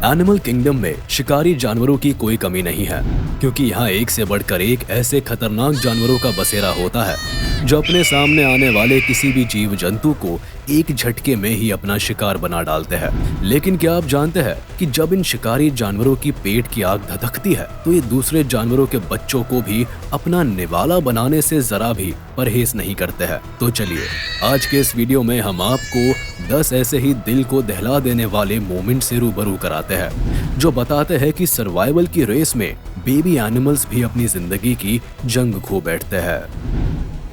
Animal kingdom में शिकारी जानवरों की कोई कमी नहीं है, क्योंकि यहाँ एक से बढ़कर एक ऐसे खतरनाक जानवरों का बसेरा होता है जो अपने सामने आने वाले किसी भी जीव जंतु को एक झटके में ही अपना शिकार बना डालते हैं। लेकिन क्या आप जानते हैं कि जब इन शिकारी जानवरों की पेट की आग धधकती है तो ये दूसरे जानवरों के बच्चों को भी अपना निवाला बनाने से जरा भी परहेज नहीं करते हैं। तो चलिए आज के इस वीडियो में हम आपको 10 ऐसे ही दिल को दहला देने वाले मोमेंट से रूबरू कराते हैं जो बताते हैं कि सर्वाइवल की रेस में बेबी एनिमल्स भी अपनी जिंदगी की जंग खो बैठते हैं।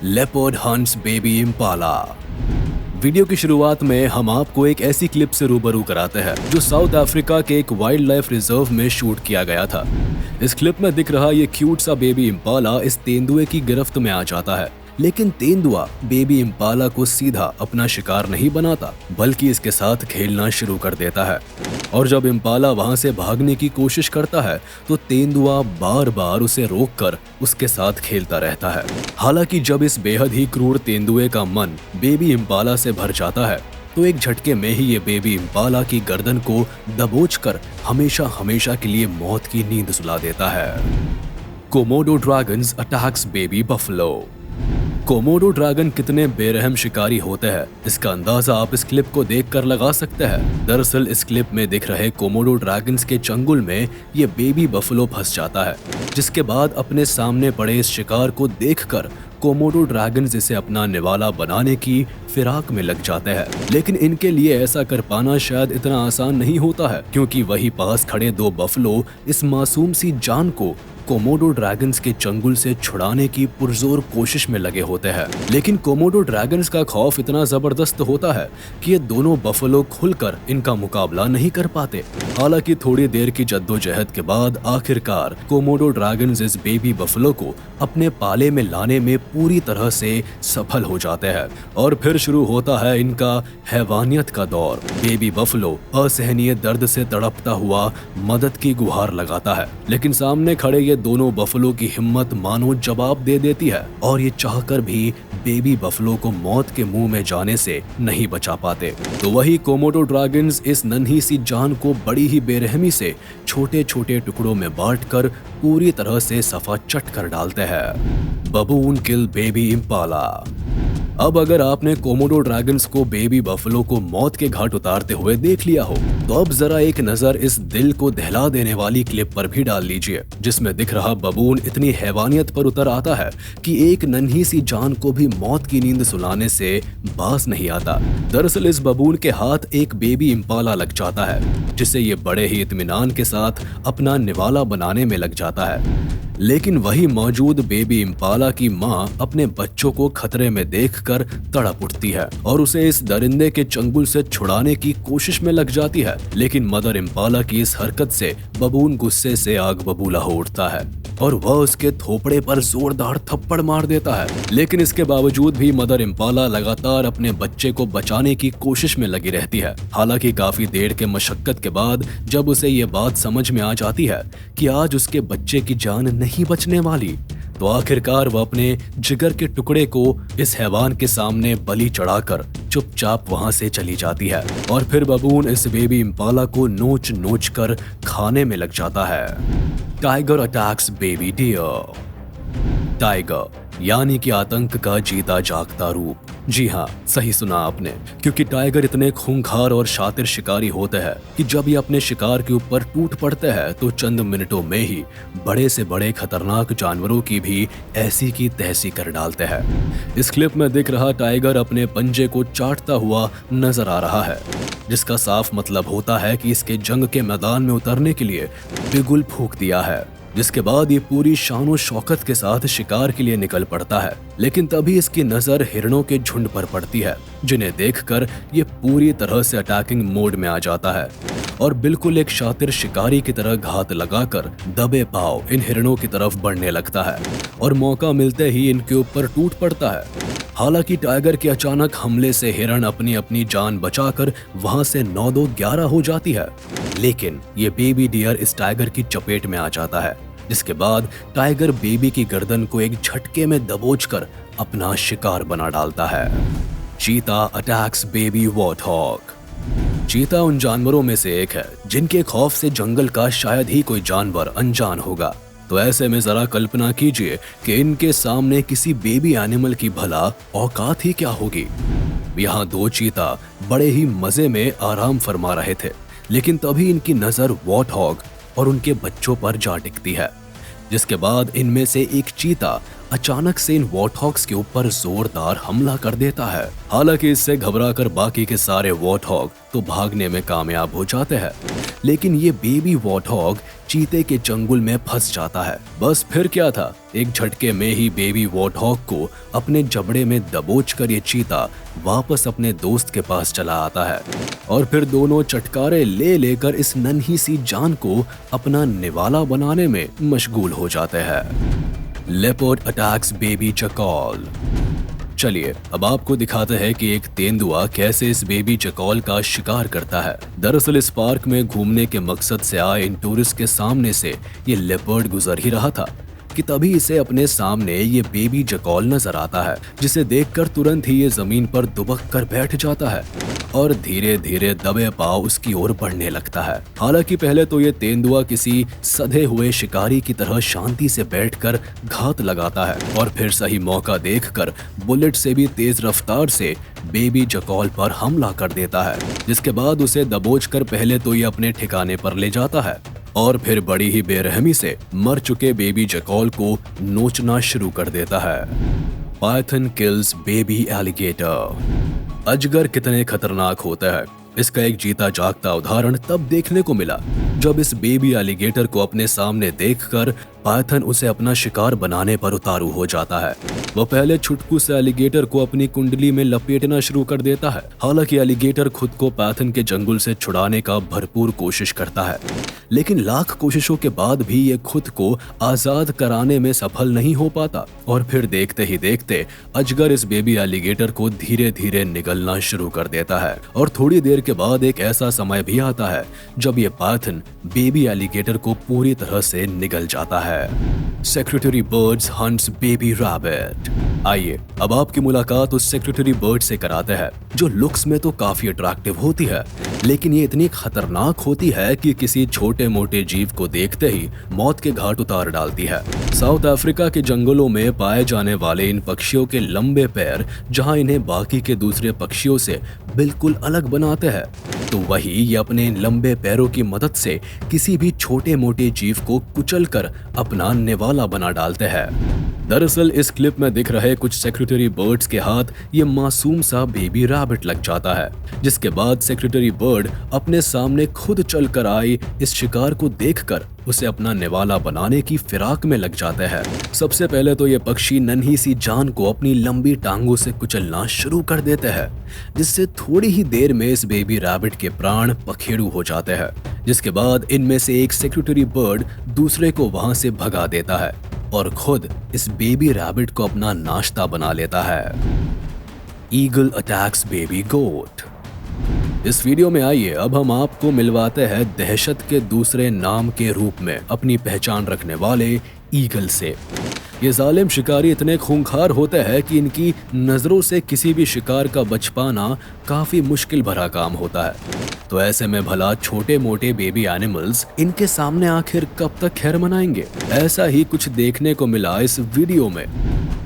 Leopard hunts baby Impala. Video की शुरुआत में हम आपको एक ऐसी क्लिप से रूबरू कराते हैं जो साउथ अफ्रीका के एक वाइल्ड लाइफ रिजर्व में शूट किया गया था। इस क्लिप में दिख रहा ये क्यूट सा बेबी इम्पाला इस तेंदुए की गिरफ्त में आ जाता है, लेकिन तेंदुआ बेबी इम्पाला को सीधा अपना शिकार नहीं बनाता बल्कि इसके साथ खेलना शुरू कर देता है। और जब इम्पाला वहां से भागने की कोशिश करता है तो तेंदुआ बार बार उसे रोककर उसके साथ खेलता रहता है। हालांकि जब इस बेहद ही क्रूर तेंदुए का मन बेबी इम्पाला से भर जाता है तो एक झटके में ही ये बेबी इम्पाला की गर्दन को दबोचकर हमेशा हमेशा के लिए मौत की नींद सुला देता है। Komodo dragons attacks baby buffalo. Komodo dragon कितने बेरहम शिकारी होते हैं इसका अंदाजा आप इस क्लिप को देखकर लगा सकते हैं। दरअसल इस क्लिप में दिख रहे कोमोडो ड्रैगन्स के चंगुल में ये बेबी बफलो फंस जाता है, जिसके बाद अपने सामने पड़े इस शिकार को देखकर कोमोडो ड्रैगन्स इसे अपना निवाला बनाने की फिराक में लग जाते हैं। लेकिन इनके लिए ऐसा कर पाना शायद इतना आसान नहीं होता है, क्योंकि वही पास खड़े दो बफलो इस मासूम सी जान को कोमोडो ड्रैगन्स के चंगुल से छुड़ाने की पुरजोर कोशिश में लगे होते हैं। लेकिन कोमोडो ड्रैगन्स का खौफ इतना जबरदस्त होता है कि ये दोनों बफलो खुलकर इनका मुकाबला नहीं कर पाते। हालांकि थोड़ी देर की जद्दोजहद के बाद आखिरकार कोमोडो ड्रैगन्स इस बेबी बफलो को अपने पाले में लाने में पूरी तरह से सफल हो जाते हैं और फिर शुरू होता है इनका हैवानियत का दौर। बेबी बफलो असहनीय दर्द से तड़पता हुआ मदद की गुहार लगाता है, लेकिन सामने खड़े ये दोनों बफलो की हिम्मत मानो जवाब दे देती है और ये चाहकर भी बेबी बफलो को मौत के मुंह में जाने से नहीं बचा पाते। तो वही कोमोडो ड्रैगन्स इस नन्ही सी जान को बड़ी ही बेरहमी से छोटे छोटे टुकड़ों में बांटकर पूरी तरह से सफा चट कर डालते हैं। बबून किल बेबी इम्पाला। अब अगर आपने कोमोडो ड्रैगन्स को बेबी बफलो को मौत के घाट उतारते हुए देख लिया हो तो अब जरा एक नजर इस दिल को दहला देने वाली क्लिप पर भी डाल लीजिए, जिसमें दिख रहा बबून इतनी हैवानियत पर उतर आता है कि एक नन्ही सी जान को भी मौत की नींद सुलाने से बास नहीं आता। दरअसल इस बबून के हाथ एक बेबी इम्पाला लग जाता है, जिसे ये बड़े ही इत्मीनान के साथ अपना निवाला बनाने में लग जाता है। लेकिन वही मौजूद बेबी इम्पाला की मां अपने बच्चों को खतरे में देखकर तड़प उठती है और उसे इस दरिंदे के चंगुल से छुड़ाने की कोशिश में लग जाती है। लेकिन मदर इम्पाला की इस हरकत से बबून गुस्से से आग बबूला हो उठता है और वह उसके थोपड़े पर जोरदार थप्पड़ मार देता है। लेकिन इसके बावजूद भी मदर इम्पाला लगातार अपने बच्चे को बचाने की कोशिश में लगी रहती है। हालांकि काफी देर के मशक्कत के बाद जब उसे ये बात समझ में आ जाती है कि आज उसके बच्चे की जान नहीं बचने वाली, तो आखिरकार वह अपने जिगर के टुकड़े को इस हैवान के सामने बलि चढ़ाकर चुपचाप वहां से चली जाती है और फिर बबून इस बेबी इम्पाला को नोच नोच कर खाने में लग जाता है। Tiger attacks baby deer. Tiger यानी कि आतंक का जीता जागता रूप। जी हाँ, सही सुना आपने, क्योंकि टाइगर इतने खूंखार और शातिर शिकारी होते हैं कि जब ये अपने शिकार के ऊपर टूट पड़ते हैं तो चंद मिनटों में ही बड़े से बड़े खतरनाक जानवरों की भी ऐसी की तैसी कर डालते हैं। इस क्लिप में दिख रहा टाइगर अपने पंजे को चाटता हुआ नजर आ रहा है, जिसका साफ मतलब होता है कि इसके जंग के मैदान में उतरने के लिए बिगुल फूंक दिया है। जिसके बाद ये पूरी शान और शौकत के साथ शिकार के लिए निकल पड़ता है। लेकिन तभी इसकी नजर हिरणों के झुंड पर पड़ती है, जिन्हें देखकर ये पूरी तरह से अटैकिंग मोड में आ जाता है और बिल्कुल एक शातिर शिकारी की तरह घात लगाकर दबे पांव इन हिरणों की तरफ बढ़ने लगता है और मौका मिलते ही इनके ऊपर टूट पड़ता है। हालांकि टाइगर के अचानक हमले से हिरण अपनी अपनी जान बचाकर वहां से 9-2-11 हो जाती है, लेकिन ये बेबी डियर इस टाइगर की चपेट में आ जाता है, जिसके बाद टाइगर बेबी की गर्दन को एक झटके में दबोचकर अपना शिकार बना डालता है। चीता अटैक्स बेबी वॉर्थॉग। चीता उन जानवरों में से एक है जिनके खौफ से जंगल का शायद ही कोई जानवर अनजान होगा। तो ऐसे में जरा कल्पना कीजिए कि इनके सामने किसी बेबी एनिमल की भला औकात ही क्या होगी। यहाँ दो चीता बड़े ही मजे में आराम फरमा रहे थे, लेकिन तभी इनकी नजर वॉट हॉग और उनके बच्चों पर जा टिकती है, जिसके बाद इनमें से एक चीता अचानक से इन वॉटहॉग्स के ऊपर जोरदार हमला कर देता है। हालांकि इससे घबराकर बाकी के सारे वॉटहॉग तो भागने में कामयाब हो जाते हैं, लेकिन ये बेबी वॉटहॉग चीते के चंगुल में फंस जाता है। बस फिर क्या था, एक झटके में ही बेबी वॉटहॉग को अपने जबड़े में दबोचकर ये चीता वापस अपने दोस्त के पास चला आता है और फिर दोनों चटकारे ले लेकर इस नन्ही सी जान को अपना निवाला बनाने में मशगूल हो जाते हैं। Leopard attacks baby jackal. चलिए अब आपको दिखाते हैं कि एक तेंदुआ कैसे इस बेबी चकॉल का शिकार करता है। दरअसल इस पार्क में घूमने के मकसद से आए इन टूरिस्ट के सामने से ये लेपर्ड गुजर ही रहा था कि तभी इसे अपने सामने ये बेबी चकॉल नजर आता है, जिसे देखकर तुरंत ही ये जमीन पर दुबक कर बैठ जाता है और धीरे धीरे दबे पांव उसकी ओर बढ़ने लगता है। हालांकि पहले तो ये तेंदुआ किसी सधे हुए शिकारी की तरह शांति से बैठकर घात लगाता है और फिर सही मौका देखकर बुलेट से भी तेज रफ्तार से बेबी चकॉल पर हमला कर देता है, जिसके बाद उसे दबोचकर पहले तो ये अपने ठिकाने पर ले जाता है और फिर बड़ी ही बेरहमी से मर चुके बेबी चकॉल को नोचना शुरू कर देता है। Python kills baby alligator. अजगर कितने खतरनाक होता है, इसका एक जीता जागता उदाहरण तब देखने को मिला जब इस बेबी एलिगेटर को अपने सामने देखकर पाइथन उसे अपना शिकार बनाने पर उतारू हो जाता है। वो पहले छुटकू से एलिगेटर को अपनी कुंडली में लपेटना शुरू कर देता है। हालांकि एलिगेटर खुद को पाइथन के जंगल से छुड़ाने का भरपूर कोशिश करता है, लेकिन लाख कोशिशों के बाद भी ये खुद को आजाद कराने में सफल नहीं हो पाता और फिर देखते ही देखते अजगर इस बेबी एलिगेटर को धीरे धीरे निगलना शुरू कर देता है और थोड़ी देर के बाद एक ऐसा समय भी आता है जब ये पाइथन बेबी एलिगेटर को पूरी तरह से निगल जाता है। Secretary birds hunts baby rabbit. आइए अब आपकी मुलाकात उस सेक्रेटरी बर्ड से कराते हैं जो लुक्स में तो काफी अट्रैक्टिव होती है, लेकिन ये इतनी खतरनाक होती है कि किसी छोटे मोटे जीव को देखते ही मौत के घाट उतार डालती है। साउथ अफ्रीका के जंगलों में पाए जाने वाले इन पक्षियों के लंबे पैर जहां इन्हें बाकी के दूसरे पक्षियों से बिल्कुल अलग बनाते हैं, तो वही ये अपने इन लंबे पैरों की मदद से किसी भी छोटे मोटे जीव को कुचलकर अपना निवाला बना डालते हैं। दरअसल इस क्लिप में दिख रहे कुछ सेक्रेटरी बर्ड्स के हाथ ये मासूम सा बेबी रैबिट लग जाता है, जिसके बाद सेक्रेटरी बर्ड अपने सामने खुद चलकर आई इस शिकार को देखकर उसे अपना निवाला बनाने की फिराक में लग जाते हैं। सबसे पहले तो ये पक्षी नन्ही सी जान को अपनी लंबी टांगों से कुचलना शुरू कर देते हैं, जिससे थोड़ी ही देर में इस बेबी रैबिट के प्राण पखेरु हो जाते हैं, जिसके बाद इनमें से एक सेक्रेटरी बर्ड दूसरे को वहां से भगा देता है और खुद इस बेबी रैबिट को अपना नाश्ता बना लेता है। ईगल अटैक्स बेबी गोट। इस वीडियो में आइए अब हम आपको मिलवाते हैं दहशत के दूसरे नाम के रूप में अपनी पहचान रखने वाले ईगल से। ये जालिम शिकारी इतने खूंखार होते हैं कि इनकी नजरों से किसी भी शिकार का बच पाना काफी मुश्किल भरा काम होता है। तो ऐसे में भला छोटे मोटे बेबी एनिमल्स इनके सामने आखिर कब तक खैर मनाएंगे। ऐसा ही कुछ देखने को मिला इस वीडियो में,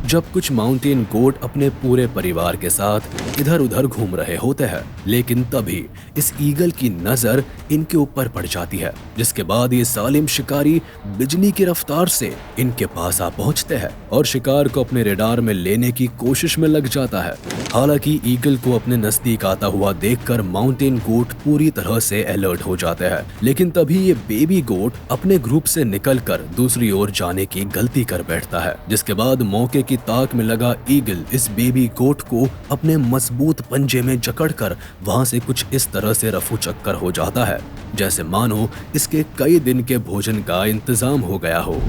जब कुछ माउंटेन गोट अपने पूरे परिवार के साथ इधर उधर घूम रहे होते हैं, लेकिन तभी इस ईगल की नजर इनके ऊपर पड़ जाती है, जिसके बाद ये जालिम शिकारी बिजली की रफ्तार से इनके पास आ पहुंचते हैं और शिकार को अपने रेडार में लेने की कोशिश में लग जाता है। हालांकि ईगल को अपने नजदीक आता हुआ देखकर माउंटेन गोट पूरी तरह से अलर्ट हो जाते हैं, लेकिन तभी ये बेबी गोट अपने ग्रुप से निकलकर दूसरी ओर जाने की गलती कर बैठता है, जिसके बाद मौके की ताक में लगा ईगल इस बेबी गोट को अपने मजबूत पंजे में जकड़कर वहां से कुछ इस तरह से रफू चक्कर हो जाता है जैसे मानो इसके कई दिन के भोजन का इंतजाम हो गया हो।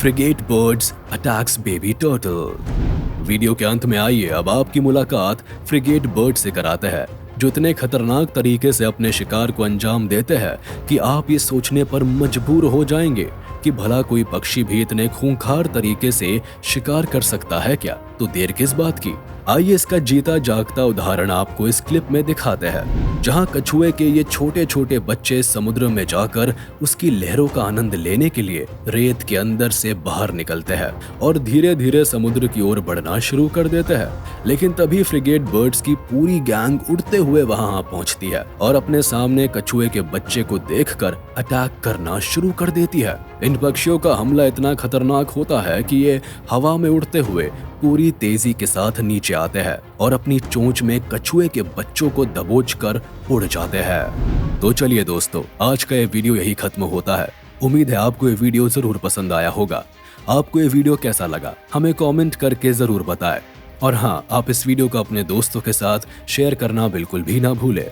Frigate birds attacks baby turtle. Video के अंत में आइए अब आपकी मुलाकात फ्रिगेट बर्ड से कराते हैं, जो इतने खतरनाक तरीके से अपने शिकार को अंजाम देते हैं कि आप ये सोचने पर मजबूर हो जाएंगे कि भला कोई पक्षी भी इतने खूंखार तरीके से शिकार कर सकता है क्या। तो देर किस बात की, आइए इसका जीता जागता उदाहरण आपको इस क्लिप में दिखाते हैं, जहां कछुए के ये छोटे छोटे बच्चे समुद्र में जाकर उसकी लहरों का आनंद लेने के लिए रेत के अंदर से बाहर निकलते हैं और धीरे धीरे समुद्र की ओर बढ़ना शुरू कर देते हैं। लेकिन तभी फ्रिगेट बर्ड्स की पूरी गैंग उड़ते हुए वहां पहुंचती है और अपने सामने कछुए के बच्चे को देखकर अटैक करना शुरू कर देती है। इन पक्षियों का हमला इतना खतरनाक होता है कि ये हवा में उड़ते हुए पूरी तेजी के साथ नीचे आते हैं और अपनी चोंच में कछुए के बच्चों को दबोचकर उड़ जाते हैं। तो चलिए दोस्तों, आज का ये वीडियो यही खत्म होता है। उम्मीद है आपको ये वीडियो जरूर पसंद आया होगा। आपको ये वीडियो कैसा लगा हमें कमेंट करके जरूर बताएं। और हाँ, आप इस वीडियो को अपने दोस्तों के साथ शेयर करना बिल्कुल भी ना भूलें।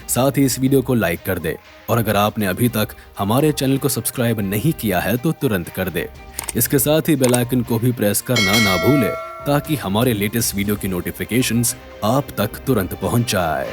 साथ ही इस वीडियो को लाइक कर दे और अगर आपने अभी तक हमारे चैनल को सब्सक्राइब नहीं किया है तो तुरंत कर दे। इसके साथ ही बेल आइकन को भी प्रेस करना ना भूले ताकि हमारे लेटेस्ट वीडियो की नोटिफिकेशंस आप तक तुरंत पहुंच जाए।